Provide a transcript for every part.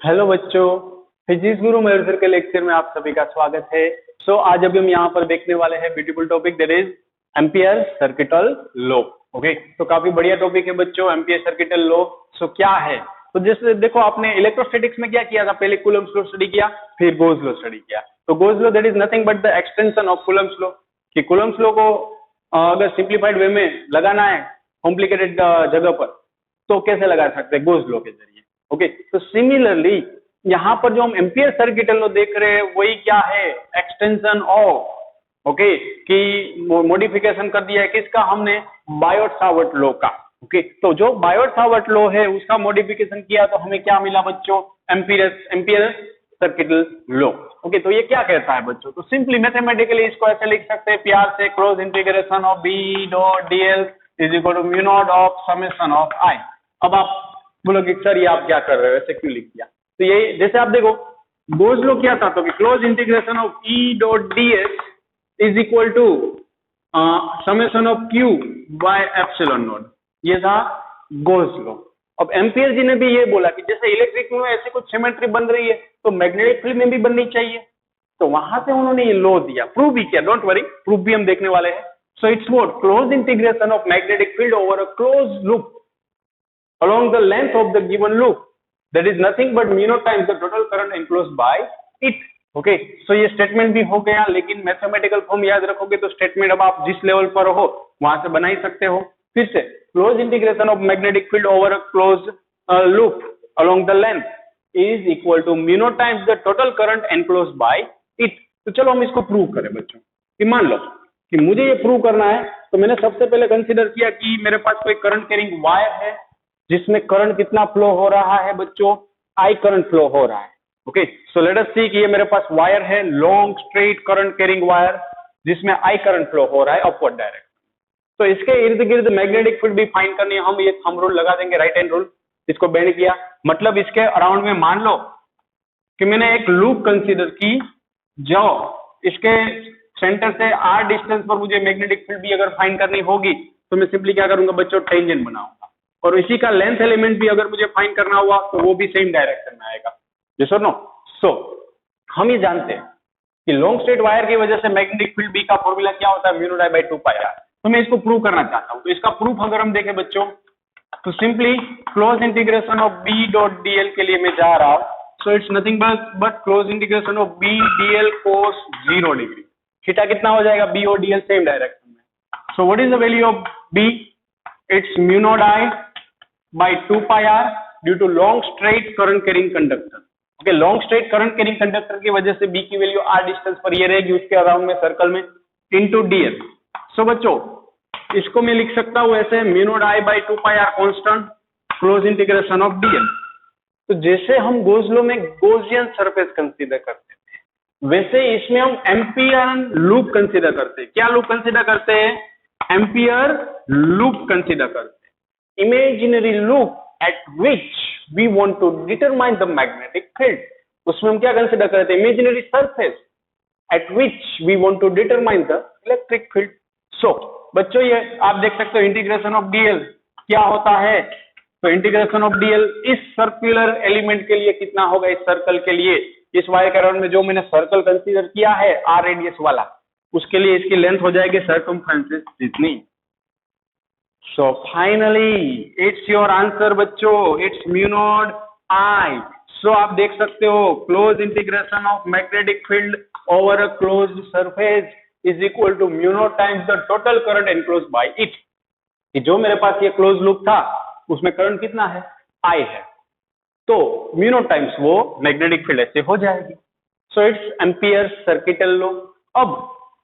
Hello बच्चों, physics गुरु मयूर sir के lecture में आप सभी का स्वागत है। आज अभी हम यहाँ पर देखने वाले हैं beautiful topic that is ampere circuital law. Okay, तो काफी बढ़िया टॉपिक है बच्चों, एम्पियर सर्किटल लॉ। क्या है, तो जैसे देखो आपने इलेक्ट्रोस्टैटिक्स में क्या किया था, पहले कूलम्ब्स लॉ स्टडी किया, फिर गोल्स लॉ स्टडी किया। तो goals law that is nothing but the extension of Coulomb's law. कि कूलम्ब्स लॉ को अगर सिंप्लीफाइड वे में लगाना है कॉम्प्लिकेटेड जगह पर, तो कैसे लगा सकते हैं, गोल्स लॉ के जरिए। ओके, तो सिमिलरली यहाँ पर जो हम एम्पियर सर्किटल लॉ देख रहे हैं वही क्या है, एक्सटेंशन ऑफ, ओके, कि मॉडिफिकेशन कर दिया है किसका, हमने बायोट सावर्ट लॉ का। ओके, तो जो बायोट सावर्ट लॉ है उसका मॉडिफिकेशन किया तो हमें क्या मिला बच्चों, एम्पियर सर्किटल लॉ। ओके, तो ये क्या कहता है बच्चों, तो सिंपली मैथमेटिकली इसको ऐसे लिख सकते हैं प्यार से, close integration of B dot DL is equal to mu naught of summation of I. अब आप बोलोगे सर ये आप क्या कर रहे हो, ऐसे क्यों लिख दिया। तो ये जैसे आप देखो गोल्स लॉ क्या था, तो कि close integration of E dot ds is equal to summation of Q by epsilon naught, ये था गोल्स लॉ। अब एम्पियर जी ने भी ये बोला कि जैसे इलेक्ट्रिक में ऐसी कुछ सिमेट्री बन रही है तो मैग्नेटिक फील्ड में भी बननी चाहिए, तो वहां से उन्होंने ये लॉ दिया, प्रूव भी किया, डोंट वरी, प्रूव भी हम देखने वाले हैं। So it's what, close integration of magnetic field over a close loop along the length of the given loop, that is nothing but mu naught times the total current enclosed by it. Okay, so ये statement भी हो गया, लेकिन mathematical form याद रखोगे तो statement अब आप जिस लेवल पर हो वहां से बना ही सकते हो। फिर से close integration of magnetic field over a close loop along the length is equal to mu naught times the total current enclosed by it। तो चलो हम इसको प्रूव करें बच्चों, कि मान लो कि मुझे ये प्रूव करना है, तो मैंने सबसे पहले कंसीडर किया कि मेरे पास कोई करंट कैरिंग वायर है जिसमें करंट कितना फ्लो हो रहा है बच्चों, आई करंट फ्लो हो रहा है। ओके, सो लेट अस सी कि ये मेरे पास वायर है, long straight current carrying wire, जिसमें आई करंट फ्लो हो रहा है अपवर्ड डायरेक्शन। तो इसके इर्द गिर्द मैग्नेटिक फील्ड भी फाइंड करनी है, हम ये थंब रूल लगा देंगे, राइट हैंड रूल, इसको बेंड किया, मतलब इसके अराउंड में मान लो कि मैंने एक लूप कंसीडर की, जो इसके सेंटर से आर डिस्टेंस पर मुझे मैग्नेटिक फील्ड भी अगर फाइंड करनी होगी तो मैं सिंपली क्या करूंगा बच्चों, टेंजेंट बनाऊंगा, और इसी का लेंथ एलिमेंट भी अगर मुझे फाइंड करना हुआ तो वो भी सेम डायरेक्शन में आएगा। यस और नो। सो हम ये जानते हैं कि लॉन्ग स्ट्रेट वायर की वजह से मैग्नेटिक फील्ड बी का फॉर्मूला क्या होता है, mu naught I by 2 pi are. तो मैं इसको प्रूव करना चाहता हूं, तो इसका प्रूफ अगर हम देखें बच्चों, तो simply close integration of B dot dl के लिए मैं जा रहा हूं। So it's nothing but close integration of B DL cos 0 degree. Theta कितना हो जाएगा, बी और डीएल सेम डायरेक्शन में। So what is the value of B, it's mu naught I by 2 pi r due to long straight current carrying conductor। Okay, long straight current carrying conductor की वजह से B की value are distance पर ये रहेगी, उसके around में circle में, इनटू डीएल। सो बच्चों इसको मैं लिख सकता हूं ऐसे, mu naught I by 2 pi r constant close integration of dl. तो जैसे हम गोल्स लॉ में गॉसियन सरफेस कंसीडर करते हैं, वैसे इसमें हम एम्पियर लूप कंसीडर करते हैं। क्या लूप कंसीडर करते हैं, एम्पियर लूप कंसीडर करते हैं, imaginary loop at which we want to determine the magnetic field। उसमें हम क्या कंसीडर करते हैं, imaginary surface at which we want to determine the electric field। so बच्चों ये आप देख सकते हो इंटीग्रेशन ऑफ डीएल क्या होता है, तो इंटीग्रेशन ऑफ डीएल इस सर्कुलर एलिमेंट के लिए कितना होगा, इस सर्कल के लिए, इस वायर के अराउंड में जो मैंने सर्कल कंसीडर किया है आर रेडियस वाला, उसके लिए इसकी लेंथ हो जाएगी सर्कमफ्रेंस जितनी। So finally it's your answer बच्चों, it's mu naught I। so आप देख सकते हो close integration of magnetic field over a closed surface is equal to mu naught times the total current enclosed by it। कि जो मेरे पास ये close loop था उसमें करंट कितना है, I है, तो mu naught टाइम्स वो मैग्नेटिक फील्ड ऐसे हो जाएगी। So it's ampere circuital law. अब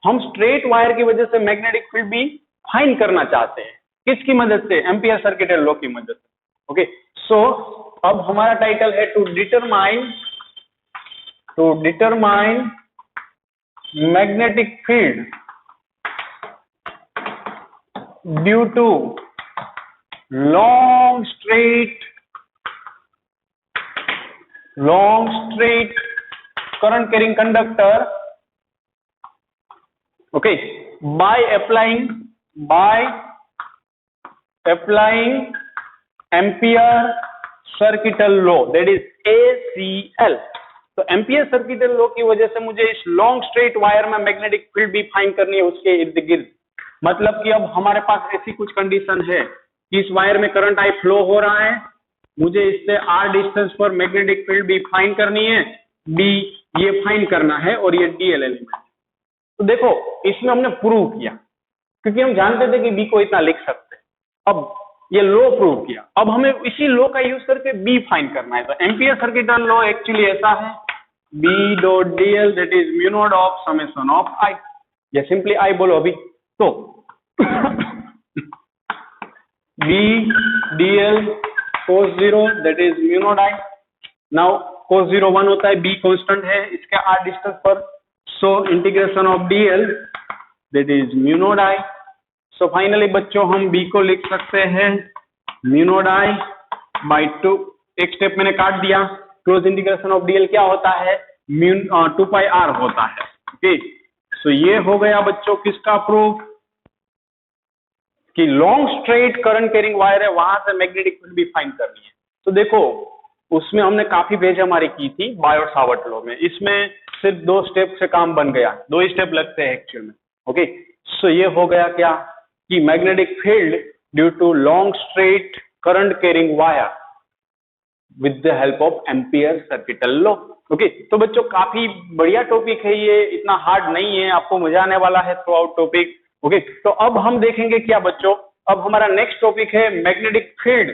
हम स्ट्रेट वायर की वजह से मैग्नेटिक फील्ड भी फाइंड करना चाहते हैं, किसकी मदद से, एम्पियर सर्किटल लॉ की मदद से। ओके, सो अब हमारा टाइटल है to determine magnetic field due to long straight current carrying conductor. Okay, by applying ampere circuital law, that is ACL। तो एम्पियर सर्किटल लॉ की वजह से मुझे इस लॉन्ग स्ट्रेट वायर में मैग्नेटिक फील्ड भी फाइंड करनी है उसके इर्द गिर्द। मतलब कि अब हमारे पास ऐसी कुछ कंडीशन है कि इस वायर में करंट आई फ्लो हो रहा है, मुझे इससे r डिस्टेंस पर मैग्नेटिक फील्ड भी फाइंड करनी है, b ये फाइंड करना है, और ये dl एलिमेंट। तो देखो इसमें हमने प्रूव किया, क्योंकि हम जानते थे कि b को इतना लिख सकते हैं। अब ये लॉ प्रूव किया, अब हमें इसी लॉ का यूज करके b फाइंड करना है। तो एम्पियर सर्किटल लॉ एक्चुअली ऐसा है, b dot dl that is mu naught of summation of i, या सिंपली i बोलो अभी। तो b dl cos 0 that is mu not i। Now cos 0 1 होता है, b कांस्टेंट है इसके r डिस्टेंस पर, so integration of dl that is mu not i। So finally बच्चों हम b को लिख सकते हैं म्यू नॉट i बाई 2, एक स्टेप मैंने काट दिया। क्लोज इंटीग्रेशन ऑफ dl क्या होता है, म्यू 2 पाई r होता है। ओके, सो ये हो गया बच्चों किसका प्रूफ, कि long straight current carrying wire है, वहां से मैग्नेटिक फील्ड भी फाइंड करनी है। तो देखो उसमें हमने काफी पेज हमारी की थी बायोट सावर्ट लॉ में, इसमें सिर्फ 2 स्टेप से काम बन गया, 2 ही स्टेप लगते हैं एक्चुअल में। ओके, सो ये हो गया क्या कि magnetic field due to long straight current carrying wire with the help of Ampere circuital law. Okay, तो बच्चों काफी बढ़िया टॉपिक है ये, इतना हार्ड नहीं है, आपको मजा आने वाला है थ्रू आउट टॉपिक। ओके, तो अब हम देखेंगे क्या बच्चों, अब हमारा नेक्स्ट टॉपिक है magnetic field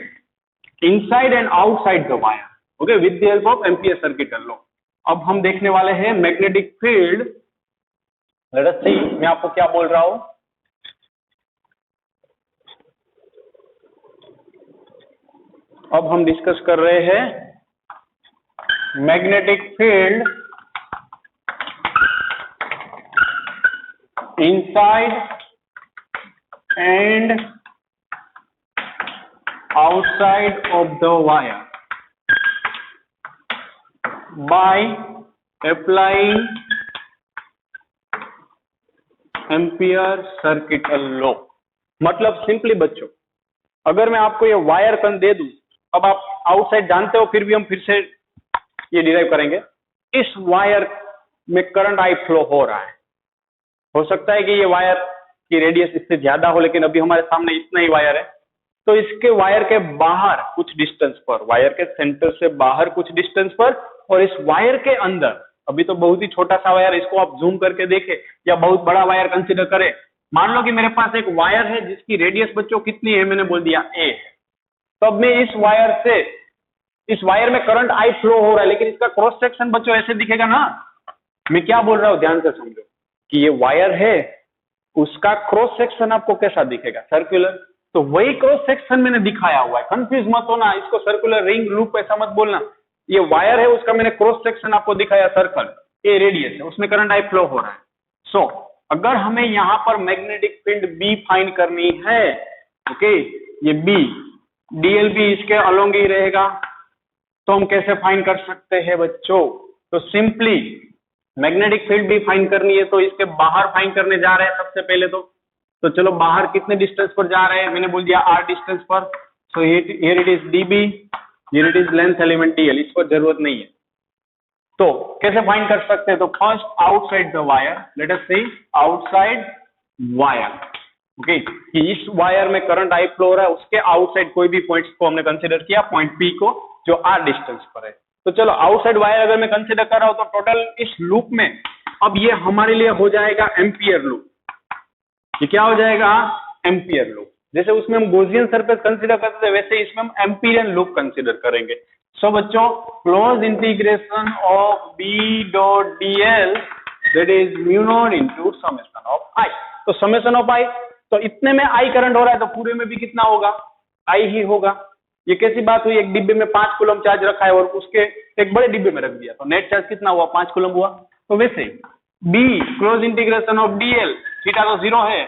inside and outside the wire, okay, with the help of Ampere circuital law. अब हम देखने वाले हैं मैग्नेटिक फील्ड, लेट अस सी मैं आपको क्या बोल रहा हूं। अब हम डिस्कस कर रहे हैं magnetic field inside and outside of the wire by applying Ampere circuital law. मतलब सिंपली बच्चों, अगर मैं आपको ये वायर कन दे दूं, अब आप आउटसाइड जानते हो, फिर भी हम फिर से ये डिराइव करेंगे। इस वायर में करंट आई फ्लो हो रहा है, हो सकता है कि ये वायर की रेडियस इससे ज्यादा हो, लेकिन अभी हमारे सामने इतना ही वायर है। तो इसके वायर के बाहर कुछ डिस्टेंस पर, वायर के सेंटर से बाहर कुछ डिस्टेंस पर, और इस वायर के अंदर, अभी तो बहुत ही छोटा सा वायर, इसको आप जूम करके देखें या बहुत बड़ा वायर कंसीडर करें। मान लो कि मेरे पास एक वायर है जिसकी रेडियस बच्चों कितनी है, मैंने बोल दिया a। तो अब मैं इस वायर से, इस वायर में करंट आई फ्लो हो रहा है, लेकिन इसका क्रॉस सेक्शन बच्चों ऐसे दिखेगा ना। मैं क्या बोल रहा हूं ध्यान से समझो, कि ये वायर है, उसका क्रॉस सेक्शन आपको कैसा दिखेगा, सर्कुलर। तो वही क्रॉस सेक्शन मैंने दिखाया हुआ है, कंफ्यूज मत होना, इसको सर्कुलर रिंग लूप ऐसा मत बोलना। ये वायर है, उसका मैंने क्रॉस सेक्शन आपको दिखाया सर्कल, ए रेडियस है, उसमें करंट आई फ्लो हो रहा है। सो अगर हमें यहां पर मैग्नेटिक फील्ड बी फाइंड करनी है, ओके, ये बी डीएल भी इसके अलोंग ही रहेगा, तो हम कैसे फाइंड कर सकते हैं बच्चों, तो सिंपली मैग्नेटिक फील्ड भी फाइंड करनी है, तो इसके बाहर फाइंड करने जा रहे हैं सबसे पहले। तो चलो बाहर कितने डिस्टेंस पर जा रहे हैं, मैंने बोल दिया r डिस्टेंस पर। So here it is db, here it is length element dl, इसको जरूरत नहीं है। तो कैसे फाइंड कर सकते हैं, तो first outside the wire, let us see outside wire, okay, कि इस वायर में करंट आई फ्लो हो रहा है, उसके आउटसाइड कोई भी पॉइंट्स को हमने कंसीडर किया, पॉइंट P को जो r डिस्टेंस पर है। तो चलो आउटसाइड वायर अगर मैं कंसीडर कर रहा हूं, तो टोटल इस लूप में अब ये हमारे लिए हो जाएगा एम्पियर लूप। ये क्या हो जाएगा, एम्पियर लूप। जैसे उसमें हम गॉसियन सरफेस कंसीडर करते थे, वैसे इसमें हम एम्पिरियन लूप कंसीडर करेंगे। सो बच्चों, close integration of b dot dl that is mu not into summation of i। तो समेशन ऑफ i, तो इतने में i करंट हो रहा है, तो पूरे में भी कितना होगा, i ही होगा। ये कैसी बात हुई, एक डिब्बे में 5 कूलम चार्ज रखा है और उसके एक बड़े डिब्बे में रख दिया, तो नेट चार्ज कितना हुआ, 5 कूलम हुआ। तो वैसे b close integration of dl, theta तो 0 है,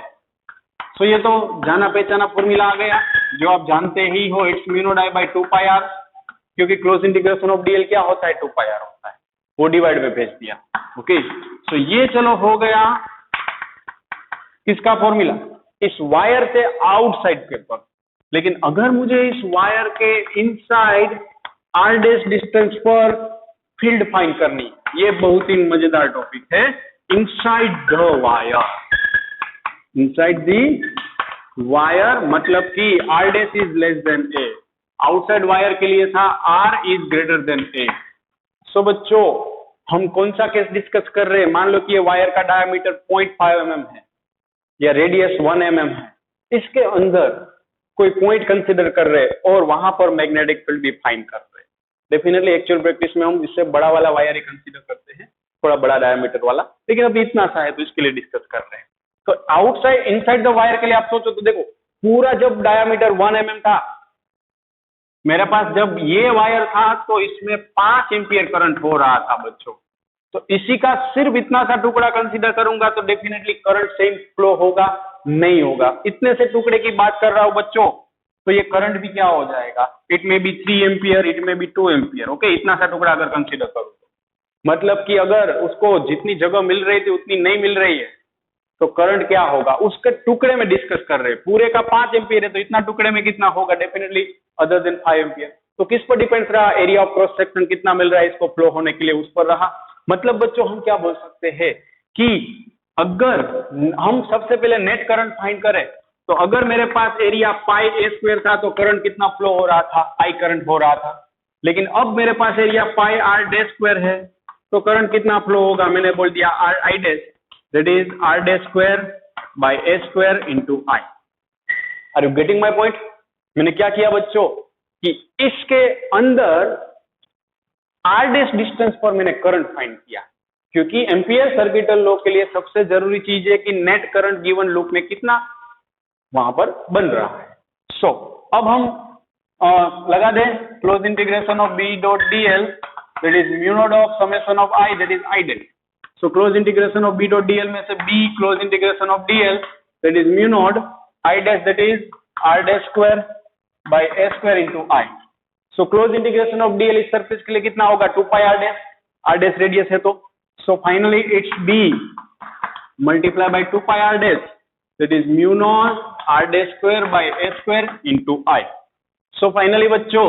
सो ये तो जाना पहचाना फॉर्मूला आ गया जो आप जानते ही हो, it's mu not i by 2 pi r, क्योंकि क्लोज इंटीग्रेशन ऑफ dl क्या होता है, 2 पाई r होता है, वो डिवाइड में भेज दिया। ओके, सो ये चलो हो गया किसका फॉर्मूला, इस वायर से आउटसाइड के पर। लेकिन अगर मुझे इस वायर के इनसाइड आर डैश डिस्टेंस पर फील्ड फाइंड करनी, ये बहुत ही मजेदार टॉपिक है। Inside the wire, inside the wire मतलब कि R dash is less than a, outside wire के लिए था R is greater than a. So बच्चों हम कौन सा केस डिस्कस कर रहे हैं? मान लो कि ये वायर का डायमीटर 0.5 mm है या रेडियस 1 mm है, इसके अंदर कोई पॉइंट कंसिडर कर रहे हैं और वहां पर मैग्नेटिक फील्ड भी फाइंड कर रहे हैं। डेफिनेटली एक्चुअल प्रैक्टिस में हम इससे बड़ा वाला वायर ही कंसिडर करते हैं, थोड़ा बड़ा डायमीटर वाला, लेकिन अभी इतना सा है तो इसके लिए डिस्कस कर रहे हैं। तो आउटसाइड इनसाइड द वायर के लिए आप सोचो तो देखो, पूरा जब डायमीटर 1 mm था मेरे पास, जब ये वायर था तो इसमें 5 एम्पियर करंट हो रहा था बच्चों। तो इसी का सिर्फ इतना सा टुकड़ा कंसीडर करूंगा तो डेफिनेटली करंट सेम फ्लो होगा? नहीं होगा। इतने से टुकड़े की बात कर रहा हूं बच्चों, तो ये करंट भी क्या हो जाएगा? इट में बी 3 एम्पियर, इट में बी 2 एम्पियर। ओके, इतना सा टुकड़ा अगर कंसीडर करूं तो मतलब कि अगर उसको जितनी जगह मिल रही थी उतनी नहीं मिल रही है तो करंट क्या होगा? उसके टुकड़े में डिस्कस कर रहे हैं। पूरे का 5 एम्पियर है तो इतना टुकड़े में कितना होगा? Definitely other than 5 ampere. तो किस पर डिपेंड रहा? एरिया ऑफ क्रॉस सेक्शन कितना मिल रहा है इसको फ्लो होने के लिए, उस पर रहा। मतलब बच्चों हम क्या बोल सकते हैं कि अगर हम सबसे पहले नेट करंट फाइंड करें तो अगर मेरे पास एरिया पाई ए स्क्वायर था तो करंट कितना फ्लो हो रहा था? आई करंट हो रहा था। लेकिन अब मेरे पास area pi R dash square है तो करंट कितना फ्लो होगा? मैंने बोल दिया R I dash, that is R dash square by A square into I. Are you getting my point? मैंने क्या किया बच्चों कि इसके अंदर आर डैश डिस्टेंस पर मैंने करंट फाइंड किया, क्योंकि एम्पियर सर्किटल लॉ के लिए सबसे जरूरी चीज है कि नेट करंट गिवन लूप में कितना वहां पर बन रहा है। सो अब हम लगा दें close integration of B dot d l, that is mu naught of summation of I, that is I dash. So close integration of B dot d l में से B close integration of d l, that is mu naught I dash, that is R dash square by A square into I. So close integration of dl इस surface के लिए कितना होगा? 2 pi R dash radius है तो। So finally it's B multiply by 2 pi R dash, that is mu naught R dash square by A square into I. So finally बच्चों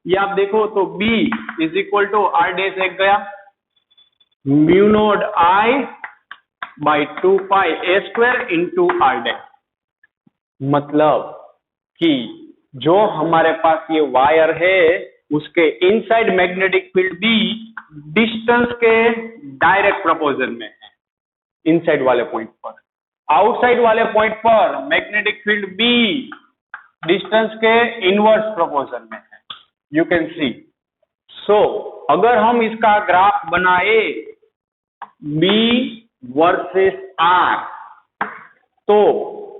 ये आप देखो तो B is equal to R dash एक गया, mu naught I by 2 pi a square into R dash. मतलब कि जो हमारे पास ये वायर है उसके इनसाइड मैग्नेटिक फील्ड भी डिस्टेंस के डायरेक्ट प्रोपोर्शन में है इनसाइड वाले पॉइंट पर, आउटसाइड वाले पॉइंट पर मैग्नेटिक फील्ड भी डिस्टेंस के इनवर्स प्रोपोर्शन में है। You can see. सो अगर हम इसका ग्राफ बनाए B वर्सेस R तो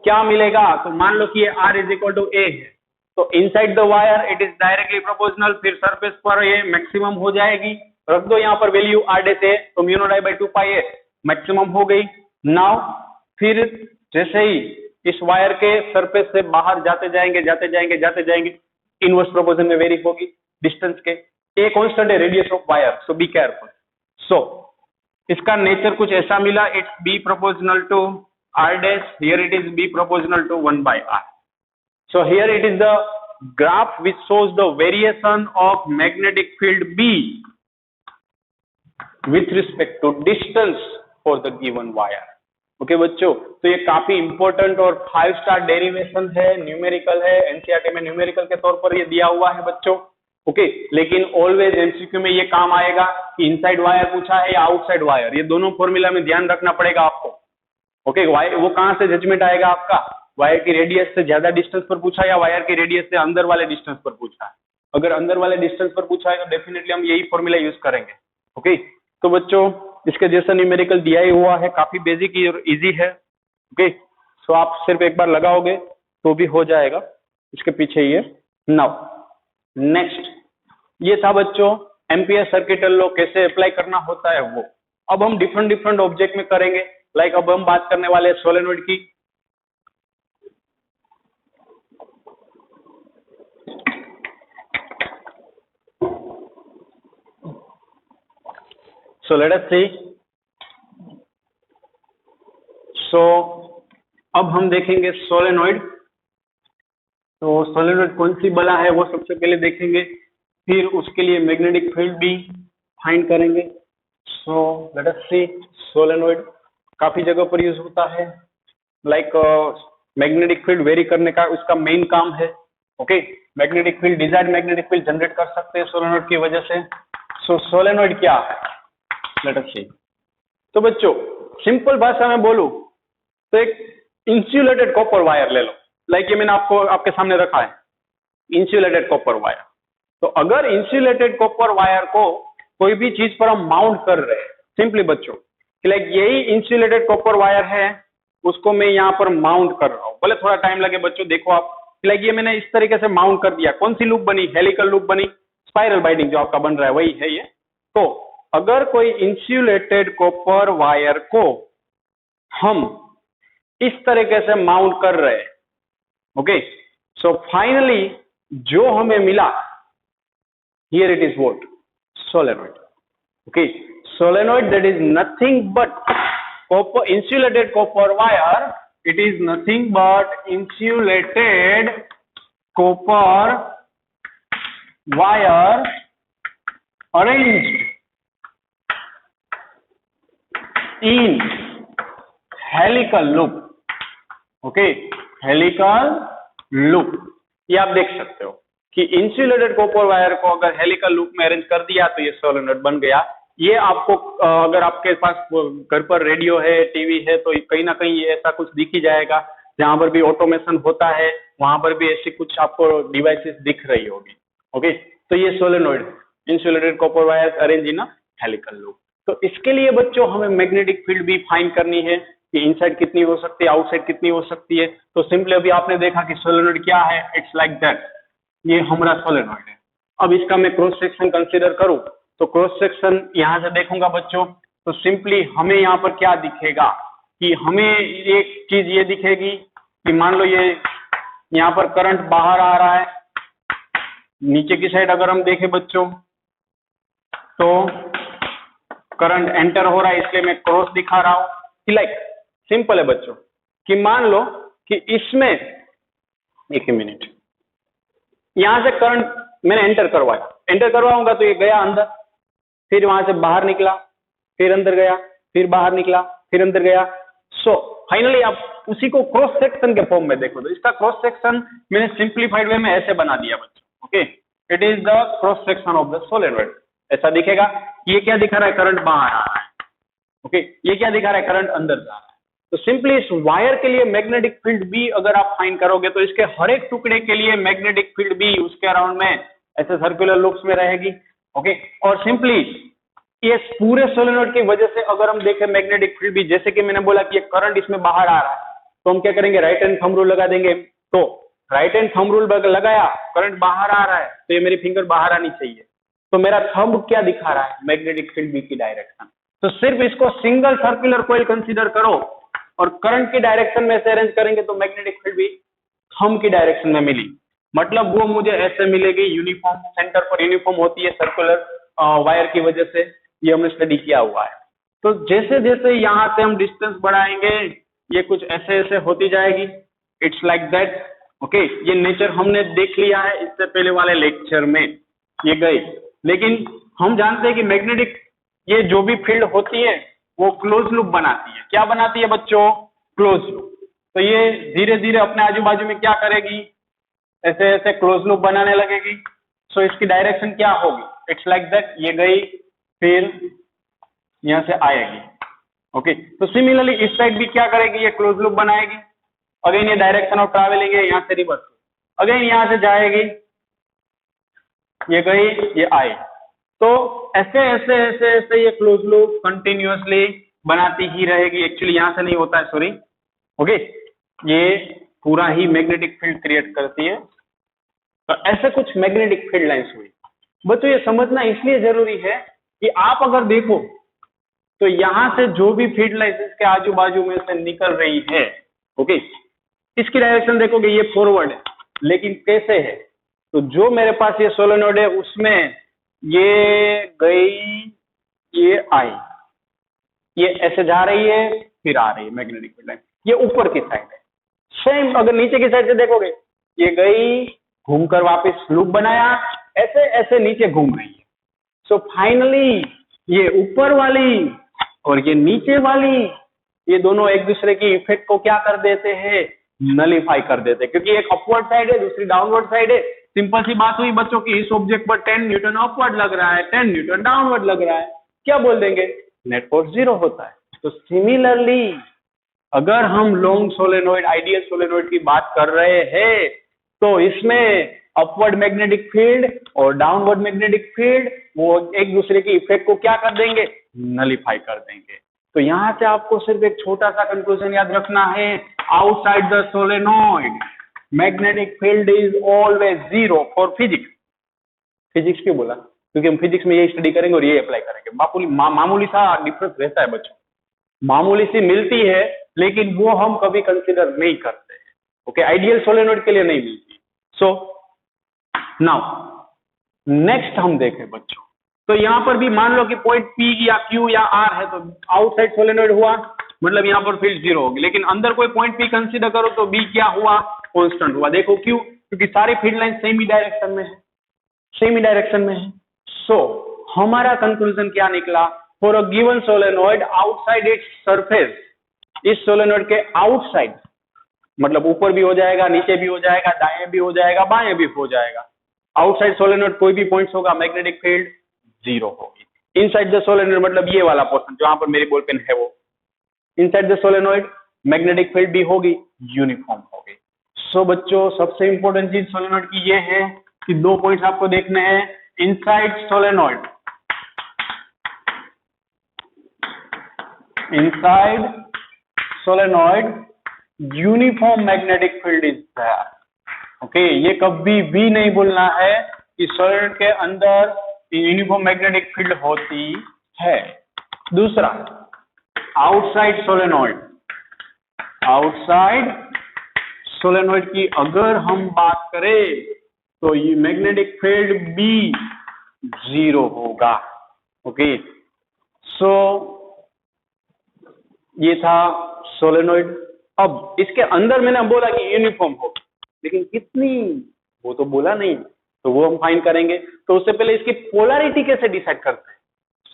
क्या मिलेगा? तो मान लो कि ये R इज इक्वल टू ए है तो inside the wire it is directly proportional, फिर सरफेस पर ये मैक्सिमम हो जाएगी। रख दो यहाँ पर वैल्यू आर डैश है तो mu naught I by 2 pi A maximum हो गई। नाउ फिर जैसे ही इस वायर के सरफेस से बाहर जाते जाएंगे इनवर्स प्रोपोर्शन में वेरी होगी डिस्टेंस के। ए कांस्टेंट है radius of wire, so be careful. So इसका नेचर कुछ ऐसा मिला, it's B proportional to R dash, here it is B proportional to 1 by r. So here it is the graph which shows the variation of magnetic field B with respect to distance for the given wire. Okay बच्चों, तो ये काफी important और 5 star derivation है, numerical है, NCERT में numerical के तौर पर ये दिया हुआ है बच्चों। ओके, लेकिन ऑलवेज एमसीक्यू में ये काम आएगा कि इनसाइड वायर पूछा है या आउटसाइड वायर, ये दोनों फॉर्मूला में ध्यान रखना पड़ेगा आपको। ओके, वो कहां से जजमेंट आएगा आपका? वायर की रेडियस से ज्यादा डिस्टेंस पर पूछा या वायर की रेडियस से अंदर वाले डिस्टेंस पर पूछा है? अगर अंदर वाले डिस्टेंस पर पूछा है तो डेफिनेटली हम यही फॉर्मूला यूज करेंगे। ओके, तो बच्चों इसके जैसा न्यूमेरिकल दिया ही हुआ है, काफी बेसिक और इजी है। ओके, सो आप सिर्फ एक बार लगाओगे तो भी हो जाएगा, इसके पीछे ये। नाउ नेक्स्ट, ये था बच्चों एम्पियर सर्किटल लॉ कैसे अप्लाई करना होता है वो। अब हम डिफरेंट ऑब्जेक्ट में करेंगे। लाइक अब हम बात करने वाले हैं सोलेनॉइड की। So let us see. So अब हम देखेंगे सोलेनॉइड। तो सोलेनॉइड कौन सी बला है वो सबसे पहले देखेंगे। फिर उसके लिए मैग्नेटिक फील्ड भी फाइंड करेंगे। सो लेट अस सी सोलेनोइड काफी जगह पर यूज होता है, लाइक मैग्नेटिक फील्ड वेरी करने का उसका मेन काम है। Okay, magnetic field desired magnetic field generate कर सकते हैं सोलेनोइड की वजह से। सो सोलेनोइड क्या है, लेट अस सी। तो बच्चों सिंपल भाषा में बोलूं तो एक इंसुलेटेड कॉपर वायर ले लो, लाइक ये मैंने आपको आपके सामने रखा है, इंसुलेटेड कॉपर वायर। तो अगर इंसुलेटेड कॉपर वायर को कोई भी चीज पर हम माउंट कर रहे हैं, सिंपली बच्चों कि लाइक यही इंसुलेटेड कॉपर वायर है, उसको मैं यहाँ पर माउंट कर रहा हूँ। भले थोड़ा टाइम लगे बच्चों, देखो आप, लाइक ये मैंने इस तरीके से माउंट कर दिया। कौन सी लूप बनी, हेलिकल लूप बनी, स्पाइरल बाइंडिंग जो आपका बन रहा है वही है ये। तो अगर कोई इंसुलेटेड कॉपर वायर को हम इस तरीके से माउंट कर रहे हैं, ओके, सो फाइनली जो हमें मिला, here it is what, solenoid. Okay, solenoid that is nothing but copper, insulated copper wire, it is nothing but insulated copper wire arranged in helical loop. Okay, helical loop, ये आप देख सकते हो कि insulated copper wire को अगर helical loop में arrange कर दिया तो ये सोलेनोइड बन गया। ये आपको अगर आपके पास घर पर रेडियो है, टीवी है, तो कहीं ना कहीं ये ऐसा कुछ दिख ही जाएगा। जहां पर भी ऑटोमेशन होता है वहां पर भी ऐसी कुछ आपको डिवाइसेस दिख रही होगी। ओके, तो ये solenoid, insulated copper wire arrange in helical loop. तो इसके लिए बच्चों हमें मैग्नेटिक फील्ड भी फाइंड करनी है कि इनसाइड कितनी हो सकती है, आउटसाइड कितनी हो सकती है। तो सिंपली अभी आपने देखा कि सोलेनोइड क्या है, इट्स लाइक दैट, ये हमारा सोलेनोइड है। अब इसका मैं क्रॉस सेक्शन कंसीडर करूं तो क्रॉस सेक्शन यहां से देखूंगा बच्चों, तो सिंपली हमें यहाँ पर क्या दिखेगा कि हमें एक चीज ये दिखेगी कि मान लो ये यहाँ पर करंट बाहर आ रहा है, नीचे की साइड अगर हम देखें बच्चों तो करंट एंटर हो रहा है, इसलिए मैं क्रॉस दिखा रहा हूं कि लाइक सिंपल है बच्चों कि मान लो कि इसमें, एक ही मिनट, यहां से करंट मैंने एंटर करवाया, एंटर करवाऊंगा तो ये गया अंदर, फिर वहां से बाहर निकला, फिर अंदर गया, फिर बाहर निकला, फिर अंदर गया। सो फाइनली आप उसी को क्रॉस सेक्शन के फॉर्म में देखो तो इसका क्रॉस सेक्शन मैंने सिंप्लीफाइड वे में ऐसे बना दिया बच्चों। Okay, it is the cross section of the solenoid. ऐसा दिखेगा, ये क्या दिखा रहा है, करंट बाहर आ रहा है। ओके, ये क्या दिखा रहा है, करंट अंदर जा रहा है। तो सिंपली इस वायर के लिए मैग्नेटिक फील्ड भी अगर आप फाइंड करोगे तो इसके हर एक टुकड़े के लिए मैग्नेटिक फील्ड भी उसके अराउंड में ऐसे सर्कुलर लूप्स में रहेगी। ओके, और सिंपली ये पूरे सोलेनोइड की वजह से अगर हम देखें मैग्नेटिक फील्ड भी, जैसे कि मैंने बोला कि ये करंट इसमें बाहर आ रहा है, तो हम क्या करेंगे, राइट हैंड थंब रूल लगा देंगे। तो राइट हैंड थंब रूल लगाया, करंट बाहर आ रहा है तो ये मेरी फिंगर बाहर आनी चाहिए, तो मेरा थंब क्या दिखा रहा है, मैग्नेटिक फील्ड बी की डायरेक्शन। तो सिर्फ इसको सिंगल सर्कुलर कॉइल कंसीडर करो और करंट की डायरेक्शन में से अरेंज करेंगे तो मैग्नेटिक फील्ड भी थंब की डायरेक्शन में मिली, मतलब वो मुझे ऐसे मिलेगी, यूनिफॉर्म, सेंटर पर यूनिफॉर्म होती है सर्कुलर वायर की वजह से, ये हमने स्टडी किया हुआ है। तो जैसे जैसे यहाँ से हम डिस्टेंस बढ़ाएंगे ये कुछ ऐसे ऐसे होती जाएगी, इट्स लाइक दैट। ओके, ये नेचर हमने देख लिया है इससे पहले वाले लेक्चर में, ये गई। लेकिन हम जानते हैं कि मैग्नेटिक ये जो भी फील्ड होती है वो क्लोज लूप बनाती है। क्या बनाती है बच्चों, क्लोज लूप। तो ये धीरे धीरे अपने आजू बाजू में क्या करेगी, ऐसे ऐसे क्लोज लूप बनाने लगेगी। सो इसकी डायरेक्शन क्या होगी, इट्स लाइक दैट, ये गई फिर यहां से आएगी। ओके, तो सिमिलरली इस साइड भी क्या करेगी, ये क्लोज लूप बनाएगी। अगेन ये डायरेक्शन ऑफ ट्रैवलिंग है, यहाँ से रिवर्स, अगेन यहां से जाएगी, ये गई, ये आई। तो ऐसे ऐसे ऐसे ऐसे ये क्लोज लूप कंटिन्यूअसली बनाती ही रहेगी। एक्चुअली यहां से नहीं होता है, सॉरी। ओके, ये पूरा ही मैग्नेटिक फील्ड क्रिएट करती है। तो ऐसे कुछ मैग्नेटिक फील्ड लाइंस हुई बच्चों। ये समझना इसलिए जरूरी है कि आप अगर देखो तो यहां से जो भी फील्ड लाइंस इसके आजू बाजू में से निकल रही है, ओके, इसकी डायरेक्शन देखोगे ये फॉरवर्ड है, लेकिन कैसे है, तो जो मेरे पास ये सोलेनोइड है उसमें ये गई, ये आई, ये ऐसे जा रही है फिर आ रही है मैग्नेटिक फील्ड लाइन, ये ऊपर की साइड है। सेम अगर नीचे की साइड से देखोगे, ये गई घूमकर वापस लूप बनाया, ऐसे ऐसे नीचे घूम रही है। सो फाइनली ये ऊपर वाली और ये नीचे वाली, ये दोनों एक दूसरे की इफेक्ट को क्या कर देते हैं, नलीफाई कर देते हैं, क्योंकि एक अपवर्ड साइड है दूसरी डाउनवर्ड साइड है। सिंपल सी बात हुई बच्चों की, इस ऑब्जेक्ट पर 10 न्यूटन अपवर्ड लग रहा है, 10 न्यूटन डाउनवर्ड लग रहा है, क्या बोल देंगे, नेट फोर्स 0 होता है। तो सिमिलरली अगर हम लॉन्ग सोलेनोइड, आइडियल सोलेनोइड की बात कर रहे हैं, तो इसमें अपवर्ड मैग्नेटिक फील्ड और डाउनवर्ड मैग्नेटिक फील्ड वो एक दूसरे की इफेक्ट को क्या कर देंगे, नलीफाई कर देंगे। तो यहां से आपको सिर्फ एक छोटा सा कंक्लूजन याद रखना है, outside the solenoid magnetic field is always 0 for physics. Physics क्यों बोला, क्योंकि हम फिजिक्स में ये स्टडी करेंगे और ये अप्लाई करेंगे। मामूली सा डिफरेंस रहता है बच्चों, मामूली सी मिलती है, लेकिन वो हम कभी कंसिडर नहीं करते हैं। ओके, आइडियल सोलेनोइड के लिए नहीं मिलती। सो नाउ नेक्स्ट हम देखें बच्चों, तो यहां पर भी मान लो कि पॉइंट P या Q या R है, तो आउटसाइड सोलेनोइड हुआ, मतलब यहां पर फील्ड 0 होगी। लेकिन अंदर कोई पॉइंट P कंसीडर करो तो B क्या हुआ, कांस्टेंट हुआ। देखो क्यों, क्योंकि सारी फील्ड लाइन सेम ही डायरेक्शन में है, सेम ही डायरेक्शन में है। सो हमारा कंक्लूजन क्या निकला, for a given solenoid outside its surface, इस सोलेनोइड के आउटसाइड, मतलब ऊपर भी हो जाएगा, नीचे भी हो जाएगा, दाएं भी हो जाएगा, बाएं भी हो जाएगा, आउटसाइड सोलेनोइड कोई भी पॉइंट्स होगा, मैग्नेटिक फील्ड 0 होगी। इनसाइड द सोलेनोइड मतलब ये वाला पोर्शन जो यहां पर मेरी बॉल पेन है, वो inside the solenoid magnetic field भी होगी, यूनिफॉर्म होगी। सो बच्चों सबसे इंपॉर्टेंट चीज सोलेनोइड की ये है कि 2 पॉइंट्स आपको देखने हैं, inside solenoid, inside solenoid uniform magnetic field is there. Okay, ये कभी भी नहीं बोलना है कि सोलेनोइड के अंदर यूनिफॉर्म मैग्नेटिक फील्ड होती है। दूसरा, आउटसाइड सोलेनोइड, आउटसाइड सोलेनोइड की अगर हम बात करें तो ये मैग्नेटिक फील्ड भी 0 होगा। ओके, सो ये था सोलेनोइड। अब इसके अंदर मैंने बोला कि यूनिफॉर्म होगा, लेकिन कितनी वो तो बोला नहीं, तो वो हम फाइंड करेंगे। तो उससे पहले इसकी पोलैरिटी कैसे डिसाइड करते हैं,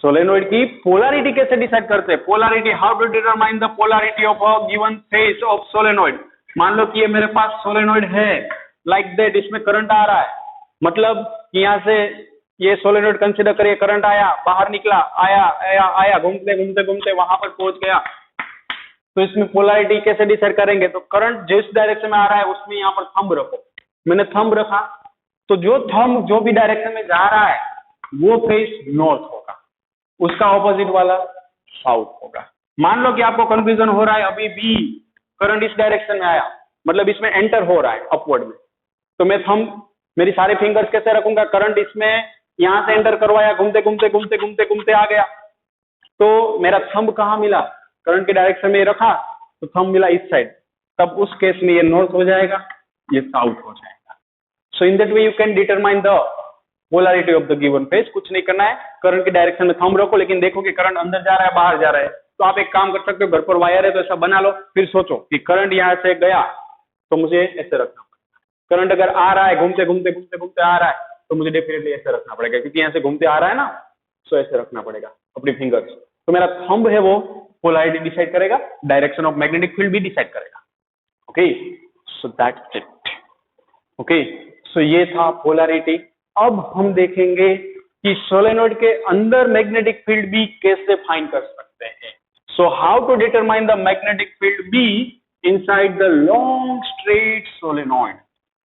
सोलेनोइड की पोलैरिटी कैसे डिसाइड करते हैं, polarity, how to determine the polarity of a given face of solenoid. मान लो कि ये मेरे पास सोलेनोइड है, लाइक दैट, इसमें करंट आ रहा है, मतलब यहाँ से ये सोलेनोइड कंसीडर करिए, करंट आया, बाहर निकला, आया आया आया, घूमते घूमते घूमते वहां पर पहुंच गया। तो इसमें पोलैरिटी कैसे डिसाइड करेंगे, तो करंट जिस डायरेक्शन में आ रहा है उसमें यहाँ पर थंब रखो, मैंने थंब रखा, तो जो थंब जो भी डायरेक्शन में जा रहा है वो फेस नॉर्थ होगा, उसका ऑपोजिट वाला साउथ होगा। मान लो कि आपको कंफ्यूजन हो रहा है, अभी भी करंट इस डायरेक्शन में आया, मतलब इसमें एंटर हो रहा है अपवर्ड में, तो मैं थंब, मेरी सारे फिंगर्स कैसे रखूंगा, करंट इसमें यहां से एंटर करवाया, घूमते घूमते घूमते घूमते घूमते आ गया, तो मेरा थंब कहाँ मिला, करंट के डायरेक्शन में रखा तो थंब मिला इस साइड, तब उस केस में ये नॉर्थ हो जाएगा, ये साउथ हो जाएगा। So in that way you can determine the polarity of the given face. कुछ नहीं करना है, करंट के डायरेक्शन में थंब रखो, लेकिन देखो कि करंट अंदर जा रहा है बाहर जा रहा है। तो आप एक काम कर सकते हो, घर पर वायर है तो ऐसा बना लो, फिर सोचो कि करंट यहाँ से गया तो मुझे ऐसे रखना पड़ेगा, करंट अगर आ रहा है घूमते घूमते घूमते घूमते आ रहा है तो मुझे डेफिनेटली ऐसे रखना पड़ेगा, क्योंकि यहाँ से घूमते आ रहा है ना, सो ऐसे रखना पड़ेगा अपनी फिंगर्स। तो मेरा थंब है वो पोलैरिटी डिसाइड करेगा, डायरेक्शन ऑफ मैग्नेटिक फील्ड भी डिसाइड करेगा। Okay, so that's it. Okay, so ये था पोलैरिटी। अब हम देखेंगे कि सोलेनोइड के अंदर मैग्नेटिक फील्ड भी कैसे फाइंड कर सकते हैं। So how to determine the magnetic field B inside the long straight solenoid.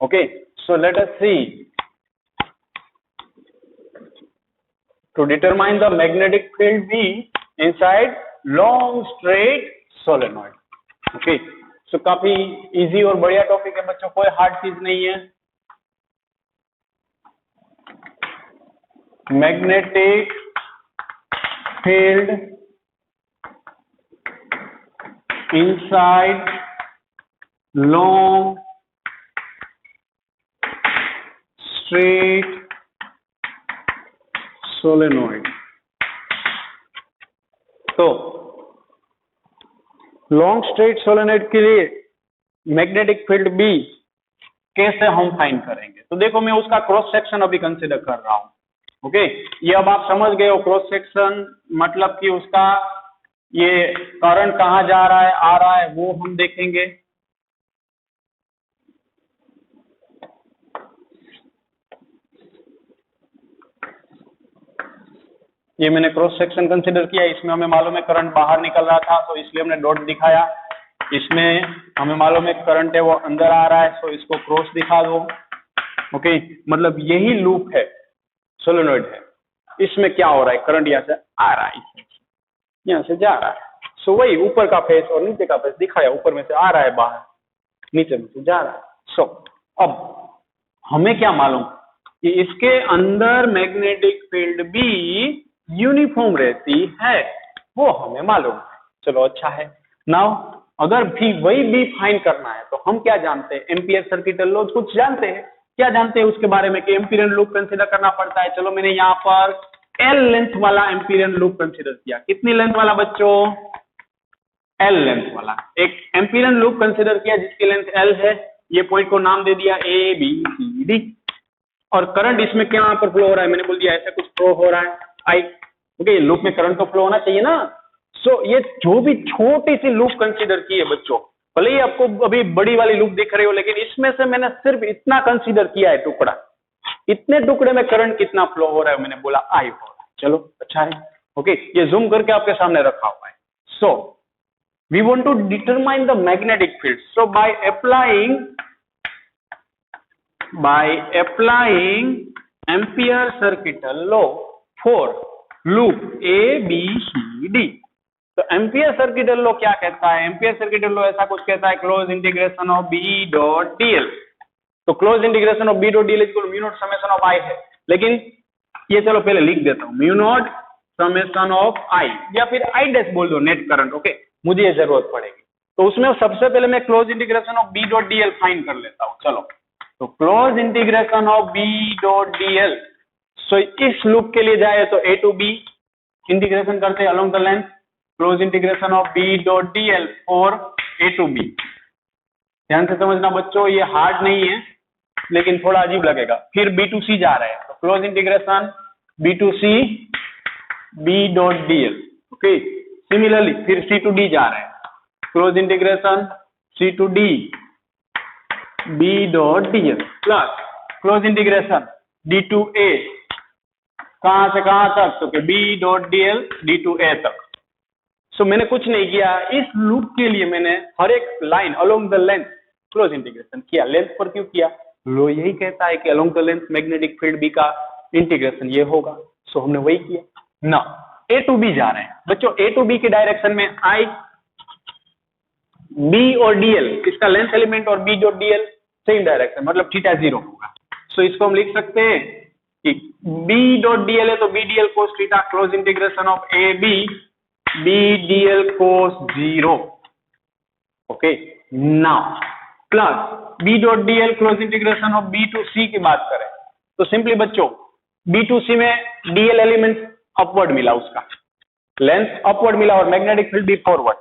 Okay, so let us see, to determine the magnetic field B inside long straight solenoid. Okay, so काफी easy और बढ़िया topic है बच्चों, कोई hard चीज नहीं है। Magnetic field inside long straight solenoid. तो लॉन्ग स्ट्रेट सोलेनोइड के लिए मैग्नेटिक फील्ड बी कैसे हम फाइंड करेंगे? तो देखो मैं उसका क्रॉस सेक्शन अभी कंसिडर कर रहा हूँ। ओके, ये अब आप समझ गए हो क्रॉस सेक्शन मतलब कि उसका ये करंट कहाँ जा रहा है आ रहा है वो हम देखेंगे। ये मैंने क्रॉस सेक्शन कंसिडर किया, इसमें हमें मालूम है करंट बाहर निकल रहा था तो इसलिए हमने डॉट दिखाया। इसमें हमें मालूम है करंट है वो अंदर आ रहा है तो इसको क्रॉस दिखा दो। ओके, मतलब यही लूप है, सोलेनॉइड है, इसमें क्या हो रहा है करंट यहाँ से आ रहा है, यहाँ से जा रहा है। सो वही ऊपर का फेस और नीचे का फेस दिखाया, ऊपर में से आ रहा है बाहर, नीचे में से जा रहा है। सो अब हमें क्या मालूम कि इसके अंदर मैग्नेटिक फील्ड भी यूनिफॉर्म रहती है, वो हमें मालूम है। चलो अच्छा है। नाउ अगर भी वही बी फाइंड करना है तो हम क्या जानते हैं, एम्पियर सर्किटल लॉ कुछ जानते हैं। क्या जानते हैं उसके बारे में कि एम्पिरियन लूप कंसीडर करना पड़ता है। चलो मैंने यहाँ पर एल लेंथ वाला एम्पिरियन लूप कंसीडर किया। कितनी लेंथ वाला बच्चों? एल लेंथ वाला एक एम्पिरियन लूप कंसीडर किया जिसकी लेंथ एल है। ये पॉइंट को नाम दे दिया ए बी सी डी। और करंट इसमें क्या यहाँ पर फ्लो हो रहा है, मैंने बोल दिया ऐसा कुछ फ्लो हो रहा है आई। ओके, लूप में करंट तो फ्लो होना चाहिए ना। सो ये जो भी छोटी सी लूप कंसीडर की है बच्चों, भले ही आपको अभी बड़ी वाली लूप दिख रही हो, लेकिन इसमें से मैंने सिर्फ इतना कंसीडर किया है टुकड़ा, इतने टुकड़े में करंट कितना फ्लो हो रहा है मैंने बोला आई हो रहा है। चलो अच्छा है। ओके, ये जूम करके आपके सामने रखा हुआ है। So we want to determine the magnetic field. So by applying Ampere circuital law for loop A B C D. तो एम्पियर सर्किटल लॉ क्या कहता है? एम्पियर सर्किटल लॉ ऐसा कुछ कहता है, close integration of B dot DL. तो close integration of B dot DL equal mu naught summation of I है, लेकिन ये चलो पहले लिख देता हूं, mu naught summation of I, या फिर आई डैश बोल दो नेट करंट। ओके, मुझे ये जरूरत पड़ेगी। तो उसमें सबसे पहले मैं close integration of B dot DL find कर लेता हूं। चलो, तो close integration of B dot DL. So इस लूप के लिए जाए तो ए टू बी इंटीग्रेशन करते हैं along the length, close integration of B dot dl for A to B. ध्यान से समझना बच्चों, ये हार्ड नहीं है लेकिन थोड़ा अजीब लगेगा। फिर बी टू सी जा रहा है तो close integration B to C B dot DL. Okay, similarly फिर सी टू डी जा रहा है, close integration C to D B dot DL plus close integration D to A, कहां से कहां तक? तो B dot DL D to A तक। सो मैंने कुछ नहीं किया, इस लूप के लिए मैंने हर एक line along the length close integration किया। लेंथ पर क्यों किया? लो यही कहता है कि along the length magnetic field B का इंटीग्रेशन ये होगा। सो हमने वही किया ना। ए टू बी जा रहे हैं बच्चों, ए टू बी के डायरेक्शन में आई बी और डीएल, इसका लेंथ एलिमेंट और B dot dl same direction, मतलब थीटा 0 होगा। सो इसको हम लिख सकते हैं कि बी डॉट डीएल है तो B DL cos theta, close integration of A B B DL cos 0। Okay, now plus B dot DL close integration of B to C की बात करें तो सिंपली बच्चों बी टू सी में डीएल एलिमेंट अपवर्ड मिला, उसका लेंथ अपवर्ड मिला और मैग्नेटिक फील्ड भी फॉरवर्ड।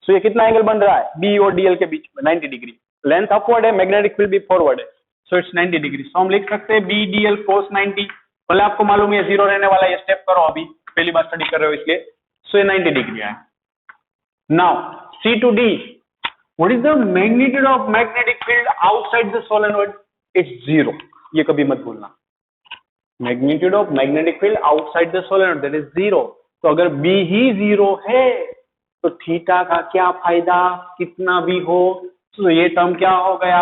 सो ये कितना एंगल बन रहा है बी और डीएल के बीच में? 90 डिग्री। लेंथ अपवर्ड है, मैग्नेटिक फील्ड भी फॉरवर्ड है, सो इट्स 90 डिग्री। सो हम लिख सकते हैं बी डीएल कोस 90। भले आपको मालूम है 0 रहने वाला, ये स्टेप करो, अभी पहली बार स्टडी कर रहे हो इसलिए। सो ये 90 डिग्री है। Now C to D, what is the magnitude of magnetic field outside the solenoid? It's 0। ये कभी मत भूलना, magnitude of magnetic field outside the solenoid that is 0। तो अगर बी ही 0 है तो थीटा का क्या फायदा, कितना भी हो। तो ये टर्म क्या हो गया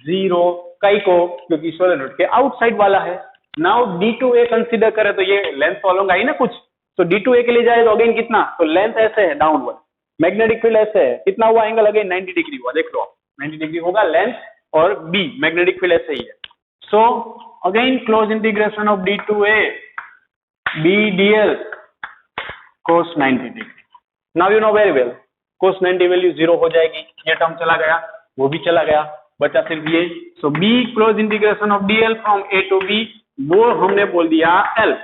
0, कई को, क्योंकि सोलेनॉइड के आउटसाइड वाला है। Now D to A consider करें तो ये लेंथ फॉलोइंग आई ना कुछ, तो डी टू ए के लिए जाए तो अगेन कितना, तो लेंथ ऐसे है डाउनवर्ड, मैग्नेटिक फील्ड ऐसे है, कितना हुआ एंगल अगेन 90 डिग्री हुआ, देख लो 90 डिग्री होगा लेंथ, और बी मैग्नेटिक फील्ड ऐसे ही है। So again close integration of D to A B DL cos 90 degree. Now you know very well cos 90 value 0 हो जाएगी, ये टर्म चला गया, वो भी चला गया, बचा सिर्फ ये। So B close integration of DL from A to B, वो हमने बोल दिया एल,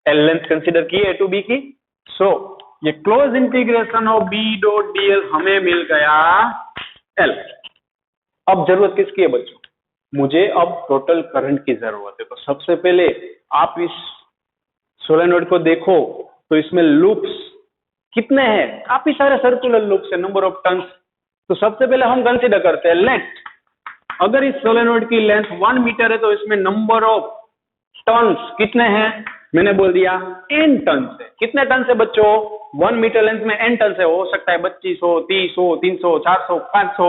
एल लेंथ कंसीडर की ए टू बी की। सो ये close integration of B dot dl हमें मिल गया एल। अब जरूरत किसकी है बच्चों? मुझे अब टोटल करंट की जरूरत है। तो सबसे पहले आप इस सोलेनोइड को देखो तो इसमें लूप्स कितने हैं, काफी सारे सर्कुलर लूप्स है, नंबर ऑफ टर्न्स। तो सबसे पहले हम कंसीडर करते हैं लेंथ। अगर इस सोलेनोइड की लेंथ 1 मीटर है तो इसमें नंबर ऑफ टर्न्स कितने हैं, मैंने बोल दिया n टर्न्स है। कितने टर्न्स है बच्चों, 1 मीटर लेंथ में n टर्न्स है, हो सकता है 2500, 30, 300, 400, 500,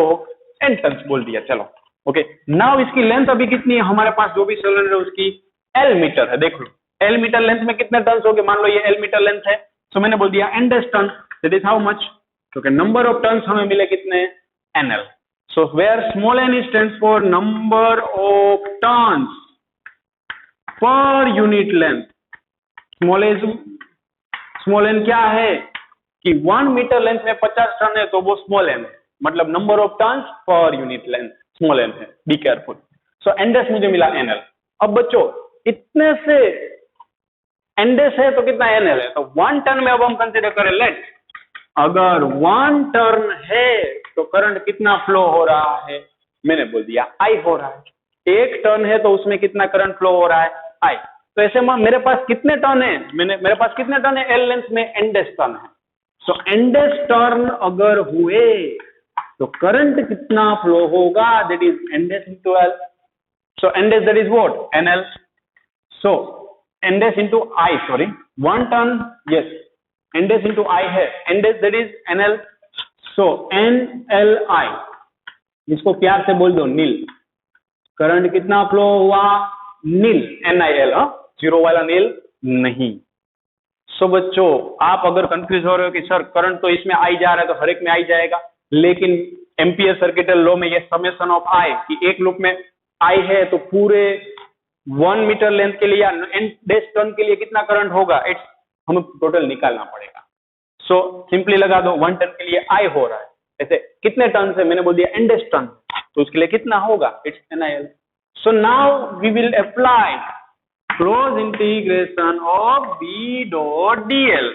n टर्न्स बोल दिया। चलो ओके, नाउ इसकी लेंथ अभी कितनी है हमारे पास, जो भी सोलेनोइड है उसकी L मीटर है। देख लो L मीटर लेंथ में कितने टर्न्स हो गए, मान लो ये L मीटर लेंथ है, तो मैंने बोल दिया n dash turn, that is how much, क्योंकि नंबर ऑफ टर्न्स हमें मिले कितने, NL। So where small n stands for number of turns per unit length. Small n क्या है कि 1 मीटर लेंथ में 50 टर्न है तो वो स्मॉल n है, मतलब number of turns per unit length small n है, बी केयरफुल। सो n डैश मुझे मिला NL। अब बच्चों इतने से n डैश है तो कितना NL है, तो 1 टर्न में अब हम कंसीडर करें लेट, अगर 1 टर्न है तो करंट कितना फ्लो हो रहा है, मैंने बोल दिया I हो रहा है। 1 टर्न है तो उसमें कितना करंट फ्लो हो रहा है, I। तो ऐसे में मेरे पास कितने टर्न है, मेरे पास कितने टर्न है, L लेंथ में n डैश टर्न है। सो n डैश टर्न अगर हुए तो करंट कितना फ्लो होगा, that is n dash into L। So n dash that is what, NL। So n dash into I, sorry 1 turn, yes n dash into I है, n dash that is NL। So NLI, इसको प्यार से बोल दो नील। Current कितना flow हुआ, नील, NIL, zero वाला नील नहीं। सो बच्चों आप अगर कंफ्यूज हो रहे हो कि सर करंट तो इसमें आई जा रहा है तो हर एक में आई जाएगा, लेकिन एम्पियर सर्किटल लॉ में ये समेशन ऑफ आई कि एक लूप में आई है तो पूरे 1 मीटर लेंथ के लिए या n डैश टर्न के लिए कितना करंट होगा, इट्स हमें टोटल निकालना पड़ेगा। सो सिंपली लगा दो 1 टर्न के लिए आई हो रहा है, ऐसे कितने टर्न से, मैंने बोल दिया n डैश टर्न, तो उसके लिए कितना होगा, it's NIL। So now we will apply close integration of B dot dl,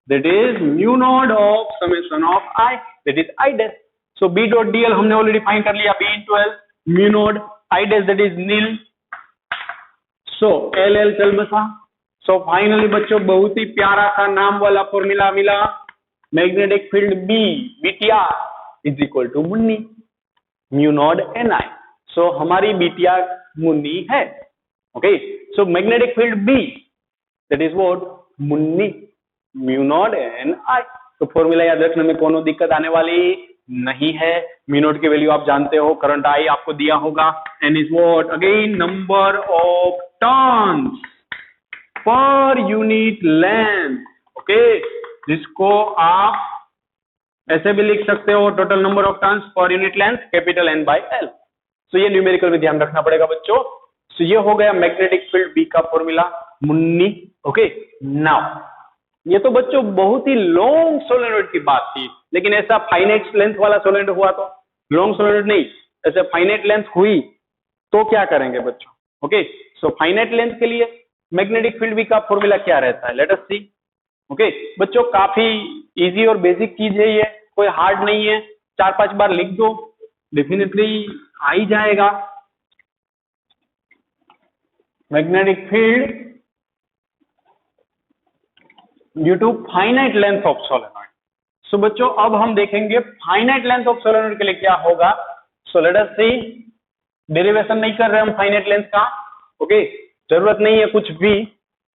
that is mu naught of summation of I, that is I dash। so B dot dl हमने already find कर लिया, B into L, mu naught I dash that is nil, so LL चल बसा। so finally बच्चों बहुत ही प्यारा सा नाम वाला फॉर्मूला मिला, magnetic field B BTR is equal to Munni, mu naught NI। so हमारी BTR मुन्नी है। Okay, so magnetic field B, that is what, Munni, mu naught NI। तो फॉर्मूला याद रखने में कोनो दिक्कत आने वाली नहीं है। म्यू नॉट की वैल्यू आप जानते हो, करंट I आपको दिया होगा, N is what, again number of turns per unit length. Okay, जिसको आप ऐसे भी लिख सकते हो, total number of turns per unit length capital N by L। तो ये न्यूमेरिकल में ध्यान रखना पड़ेगा बच्चों। तो ये हो गया मैग्नेटिक फील्ड बी का फॉर्मूला, मुन्नी। ओके, नाउ ये तो बच्चों बहुत ही लॉन्ग सोलेनोइड की बात थी, लेकिन ऐसा फाइनाइट लेंथ वाला सोलेनोइड हुआ तो, लॉन्ग सोलेनोइड नहीं, ऐसे फाइनाइट लेंथ हुई तो क्या करेंगे बच्चों। ओके, सो फाइनाइट लेंथ के लिए मैग्नेटिक फील्ड बी का फॉर्मूला क्या रहता है, लेट अस सी। ओके बच्चों, काफी इजी और बेसिक चीज है ये, कोई हार्ड नहीं है, 4-5 बार लिख दो डेफिनेटली आ ही जाएगा। Magnetic field due to finite length of solenoid. So बच्चों अब हम देखेंगे फाइनाइट लेंथ ऑफ सोलेनोइड के लिए क्या होगा। सो लेट अस सी, डेरिवेशन नहीं कर रहे हम फाइनाइट लेंथ का, ओके जरूरत नहीं है कुछ भी।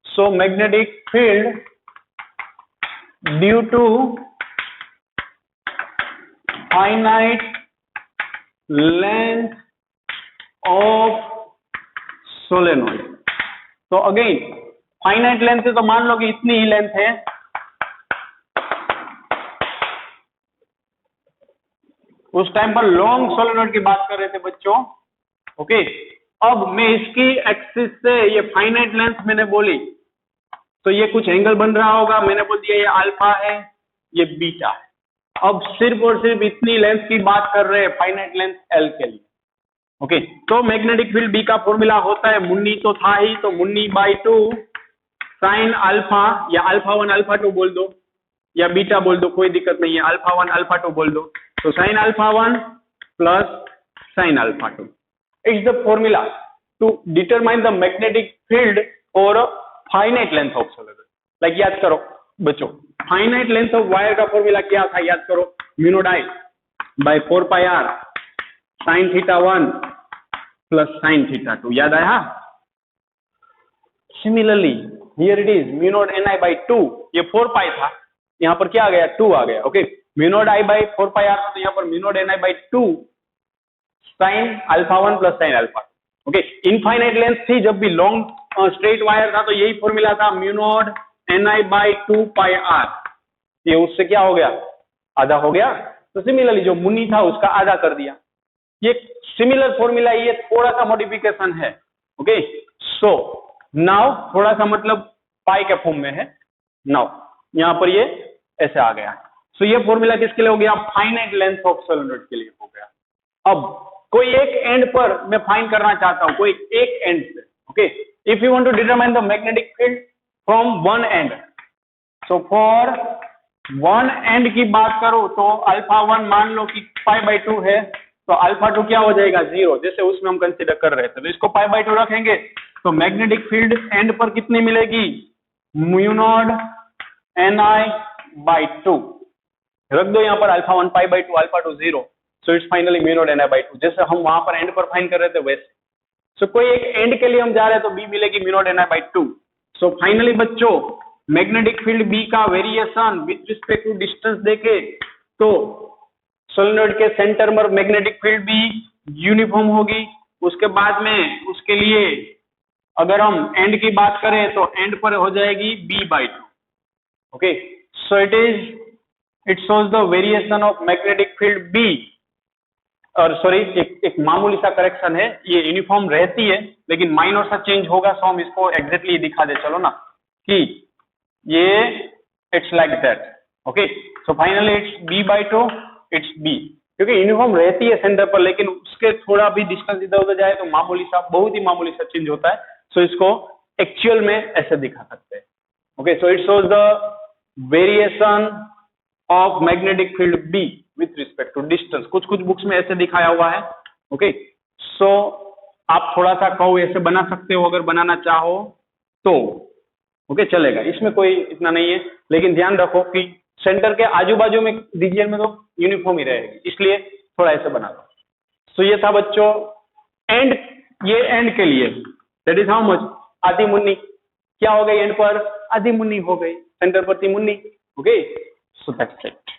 So magnetic field due to finite length of solenoid. तो अगेन फाइनाइट लेंथ है तो मान लो कि इतनी ही लेंथ है, उस टाइम पर लॉन्ग सोलेनोइड की बात कर रहे थे बच्चों। ओके, अब मैं इसकी एक्सिस से ये फाइनाइट लेंथ मैंने बोली तो ये कुछ एंगल बन रहा होगा, मैंने बोल दिया ये अल्फा है, ये बीटा है। अब सिर्फ और सिर्फ इतनी लेंथ की बात कर रहे हैं फाइनाइट लेंथ L के लिए। ओके, तो मैग्नेटिक फील्ड B का फॉर्मूला होता है, मुन्नी तो था ही, तो मुन्नी बाई 2 साइन अल्फा, या अल्फा 1 अल्फा 2 बोल दो या बीटा बोल दो, कोई दिक्कत नहीं है, अल्फा 1 अल्फा 2 बोल दो। तो sine alpha 1 plus sine alpha 2 it's the formula to determine the magnetic field for finite length of solenoid. Like याद करो बच्चों, फाइनाइट लेंथ ऑफ वायर का फॉर्मूला क्या था, याद करो, mu naught I by 4 pi R sine theta 1 plus sine theta 2, याद आया? Similarly here it is mu naught N I by 2, ये 4 पाई था, यहाँ पर क्या आ गया, 2 आ गया। Okay, mu naught I by 4 pi are, तो यहाँ पर mu naught N I by 2 sine alpha 1 plus sine alpha. Okay, infinite length थी जब भी लॉन्ग स्ट्रेट वायर था, तो यही फॉर्मूला था mu naught N I by 2 pi R. ये उससे क्या हो गया, आधा हो गया। तो सिमिलरली जो मुन्नी था उसका आधा कर दिया। ये सिमिलर फॉर्मूला, ये थोड़ा सा मॉडिफिकेशन है। ओके, सो नाउ थोड़ा सा मतलब पाई के फॉर्म में है। नाउ यहां पर ये ऐसे आ गया। सो ये फॉर्मूला किसके लिए हो गया, फाइनाइट लेंथ ऑफ सोलेनोइड के लिए हो गया। अब कोई एक एंड पर मैं फाइंड करना चाहता हूं, कोई एक एंड से। Okay, if you want to determine the magnetic field from one end, so for one end की बात करो तो अल्फा 1 मान लो कि पाई बाई 2 है, तो अल्फा 2 क्या हो जाएगा, 0, जैसे उसमें हम कंसीडर कर रहे थे। तो इसको पाई बाई 2 रखेंगे तो मैग्नेटिक फील्ड एंड पर कितनी मिलेगी, mu naught N I by 2, रख दो यहाँ पर alpha 1 pi by 2, alpha 2 0, so it's finally mu naught N I by 2, जैसे हम वहां पर एंड पर फाइंड कर रहे थे वैसे। सो कोई एक एंड के लिए हम जा रहे हैं तो बी मिलेगी mu naught N I by 2। So finally बच्चों मैग्नेटिक फील्ड बी का variation with respect to distance देखे तो सोलेनोइड के सेंटर में मैग्नेटिक फील्ड भी यूनिफॉर्म होगी। उसके बाद में उसके लिए अगर हम एंड की बात करें तो एंड पर हो जाएगी B by 2। Okay, so it shows the variation of magnetic field B, और सॉरी एक मामूली सा करेक्शन है, ये यूनिफॉर्म रहती है लेकिन माइनर सा चेंज होगा। सो हम इसको एग्जैक्टली दिखा दे चलो ना कि ये it's like that. Okay, so finally it's B by 2, it's B, क्योंकि यूनिफॉर्म रहती है सेंटर पर लेकिन उसके थोड़ा भी डिस्टेंस इधर उधर जाए तो मामूली सा, बहुत ही मामूली सा चेंज होता है। सो इसको एक्चुअल में ऐसे दिखा सकते हैं। Okay, so it shows the variation of magnetic field B with respect to distance. कुछ बुक्स में ऐसे दिखाया हुआ है। ओके, सो आप थोड़ा सा कर्व ऐसे बना सकते हो अगर बनाना चाहो तो। ओके, चलेगा, इसमें कोई इतना नहीं है, लेकिन ध्यान रखो कि सेंटर के आजू बाजू में रीजन में तो यूनिफॉर्म ही रहेगी, इसलिए थोड़ा ऐसे बना दो। सो ये था बच्चों एंड, ये एंड के लिए दैट इज हाउ मच, आधी मुन्नी क्या हो गई, एंड पर आधी मुन्नी हो गई, सेंटर पर थी Munni. Okay, so that's it.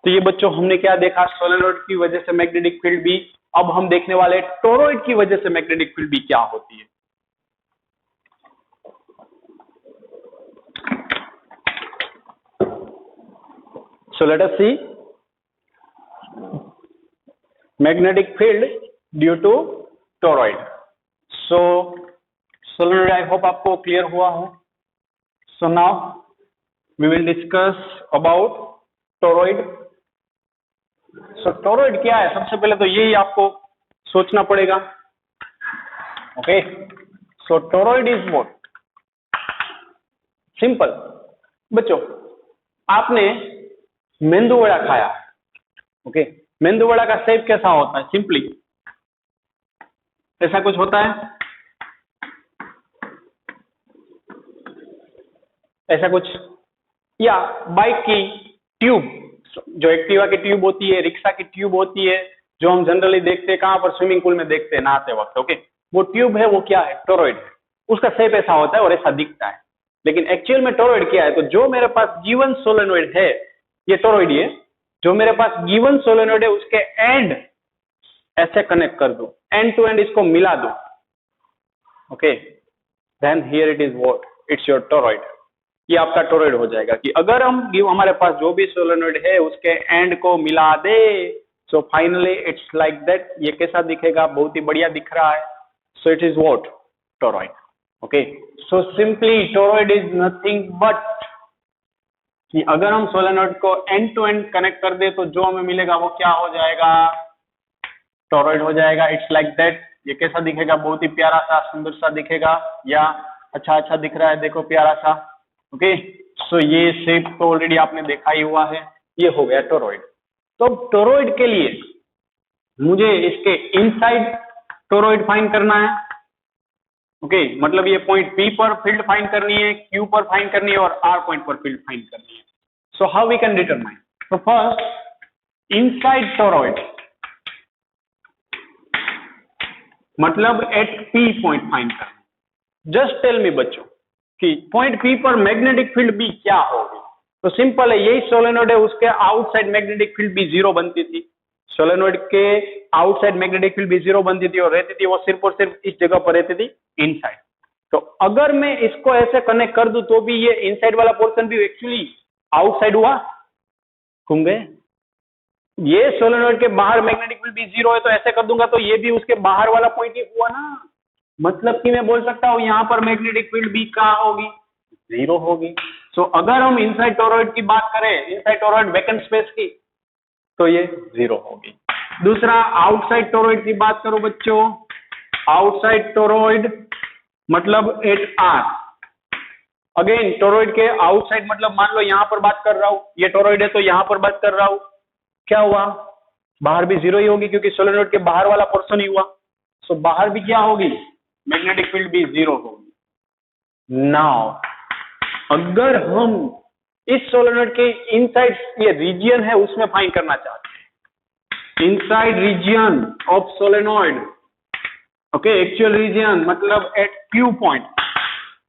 तो ये बच्चों हमने क्या देखा, सोलेनोइड की वजह से मैग्नेटिक फील्ड भी। अब हम देखने वाले टोरॉइड की वजह से मैग्नेटिक फील्ड भी क्या होती है। So let us see magnetic field due to toroid. So solenoid I hope आपको clear हुआ हो. So now we will discuss about toroid. So toroid क्या है, सबसे पहले तो यही आपको सोचना पड़ेगा. Okay. So toroid is what? Simple. बच्चों आपने मेंदू वड़ा खाया। ओके, मेंदू वड़ा का शेप कैसा होता है, सिंपली ऐसा कुछ होता है, ऐसा कुछ, या बाइक की ट्यूब, जो एक्टिवा की ट्यूब होती है, रिक्शा की ट्यूब होती है, जो हम जनरली देखते हैं कहां पर, स्विमिंग पूल में देखते हैं नहाते वक्त। ओके, वो ट्यूब है, वो क्या है, टोरॉइड है। उसका शेप ऐसा होता है और ऐसा दिखता है, लेकिन एक्चुअल में टोरॉइड क्या है, तो जो मेरे पास गिवन सोलेनोइड है, ये टोरॉइड है, जो मेरे पास गिवन सोलेनोइड है उसके एंड ऐसे कनेक्ट कर दो, एंड टू एंड इसको मिला दो। Okay, then here it is what, it's your toroid. ये आपका टोरॉइड हो जाएगा कि अगर हम हमारे पास जो भी सोलेनोइड है उसके एंड को मिला दे, so finally it's like that. ये कैसा दिखेगा, बहुत ही बढ़िया दिख रहा है। So it is what, toroid. Okay, so simply toroid is nothing but कि अगर हम सोलेनोइड को एंड टू एंड कनेक्ट कर दे तो जो हमें मिलेगा वो क्या हो जाएगा, टोरॉइड हो जाएगा। It's like that. ये कैसा दिखेगा, बहुत ही प्यारा सा, सुंदर सा दिखेगा, या अच्छा दिख रहा है, देखो प्यारा सा। ओके, सो ये शेप तो ऑलरेडी आपने देखा ही हुआ है, ये हो गया टोरॉइड। तो टोरॉइड के लिए मुझे इसके इनसाइड टोरॉइड फाइंड करना है। ओके, मतलब ये पॉइंट P पर फील्ड फाइंड करनी है, Q पर फाइंड करनी है और R पॉइंट पर फील्ड फाइंड करनी है। So how we can determine? तो फर्स्ट इनसाइड टोरॉइड मतलब एट P पॉइंट फाइंड करना। जस्ट टेल मी बच्चों कि पॉइंट P पर मैग्नेटिक फील्ड B क्या होगी? तो सिंपल है, यही सोलेनोइड है, उसके आउटसाइड मैग्नेटिक फील्ड भी 0 बनती थी। सोलेनोइड के आउटसाइड मैग्नेटिक फील्ड भी 0 बनती थी और रहती थी वो सिर्फ और सिर्फ इस जगह पर रहती थी, इनसाइड। तो अगर मैं इसको ऐसे कनेक्ट कर दूं तो भी ये इनसाइड वाला पोर्शन भी एक्चुअली आउटसाइड हुआ। घूम गए? ये सोलेनोइड के बाहर मैग्नेटिक फील्ड भी 0 है, तो ऐसे कर दूंगा तो ये भी उसके बाहर वाला पॉइंट ही हुआ ना। मतलब कि मैं बोल सकता हूं यहां पर मैग्नेटिक फील्ड भी कहां होगी? 0 होगी। सो अगर हम इनसाइड टोरॉइड की बात करें, इनसाइड टोरॉइड वैकेंट स्पेस की, तो ये 0 होगी। दूसरा, आउटसाइड टोरॉइड की बात करो बच्चों, आउटसाइड टोरॉइड मतलब एट R। अगेन टोरॉइड के आउटसाइड मतलब मान लो यहां पर बात कर रहा हूं, ये टोरॉइड है तो यहां पर बात कर रहा हूं, क्या हुआ? बाहर भी 0 ही होगी क्योंकि सोलेनोइड के बाहर वाला पोर्शन ही हुआ। सो बाहर भी क्या होगी? मैग्नेटिक फील्ड भी 0 होगी। नाउ अगर हम इस सोलेनोइड के इनसाइड ये रीजियन है उसमें फाइंड करना चाहते हैं, inside region of solenoid, okay, actual region मतलब at Q point,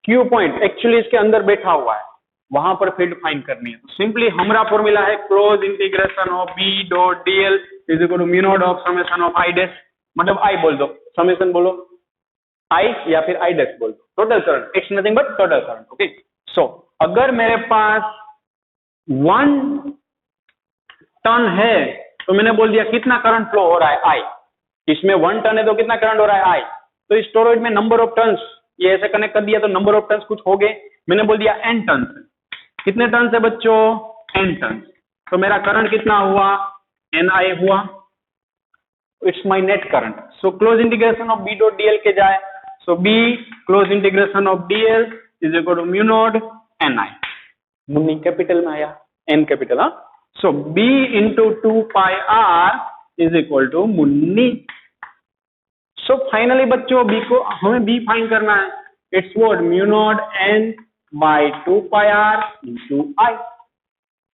Q point actually इसके अंदर बैठा हुआ है, वहां पर फील्ड फाइंड करनी है। तो सिंपली हमारा फॉर्मूला है close integration of B dot dl is equal to mu naught of summation of I dash, मतलब I बोल दो, समेशन बोलो I या फिर I डैश बोल दो, total current, it's nothing but total current. Okay, so अगर मेरे पास 1 टन है तो मैंने बोल दिया कितना करंट फ्लो हो रहा है? I। इसमें 1 टन है तो कितना करंट हो रहा है? I। तो इस टोरॉइड में नंबर ऑफ टन्स, ये ऐसे कनेक्ट कर दिया तो नंबर ऑफ टन्स कुछ हो गए, मैंने बोल दिया n टन्स। कितने टन्स है बच्चों? n turns. तो मेरा करंट कितना हुआ? Ni हुआ। It's my net current. So close integration of B dot dl के जाए, सो B close integration of dl is equal to mu naught Ni। मुन्नी कैपिटल में आया, n कैपिटल। हाँ, so B into 2 pi R is equal to मुन्नी। So finally बच्चों B को हमें B फाइंड करना है, it's what? Mu naught n by 2 pi R into I।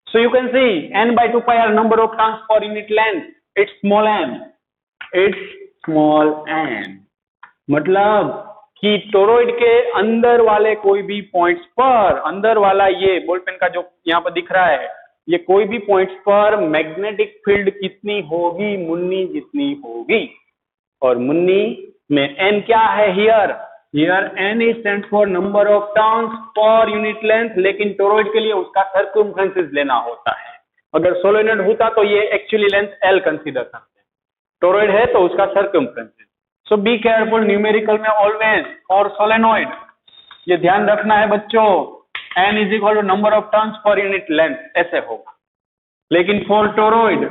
So you can see n by 2 pi R number of turns per unit length, it's small n, it's small n। मतलब कि toroid के अंदर वाले कोई भी points पर, अंदर वाला ये बॉलपेन का जो यहाँ पर दिख रहा है, ये कोई भी पॉइंट्स पर मैग्नेटिक फील्ड कितनी होगी? मुन्नी जितनी होगी। और मुन्नी में n क्या है? Here n is stand for number of turns per unit length, लेकिन टोरॉइड के लिए उसका सर्कमफ्रेंसेस लेना होता है। अगर सोलेनोइड होता तो ये एक्चुअली लेंथ L कंसीडर करते हैं, टोरॉइड है तो उसका circumferences. So be careful, numerical में ऑलवेज फॉर सोलेनोइड ये ध्यान रखना है बच्चों, n is equal to number of turns per unit length, ऐसे होगा। लेकिन for toroid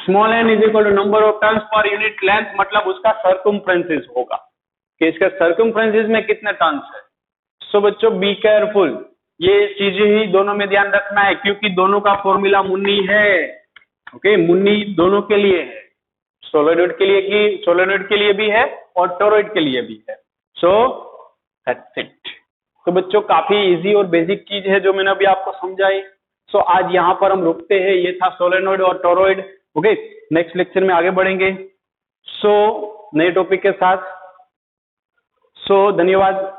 small n is equal to number of turns per unit length, मतलब उसका सर्कमफ्रेंसेस होगा कि इसका सर्कमफ्रेंसेस में कितने टर्न्स है। सो बच्चों बी केयरफुल, ये चीजें ही दोनों में ध्यान रखना है क्योंकि दोनों का फॉर्मूला मुन्नी है। ओके, मुन्नी दोनों के लिए है, सोलेनोइड के लिए की सोलेनोइड के लिए भी है और टोरॉइड के लिए भी है। सो दैट्स इट। तो बच्चों काफी इजी और बेसिक चीज है जो मैंने अभी आपको समझाई। सो आज यहाँ पर हम रुकते हैं, ये था सोलेनोइड और टोरॉइड। ओके, नेक्स्ट लेक्चर में आगे बढ़ेंगे सो नए टॉपिक के साथ। सो धन्यवाद।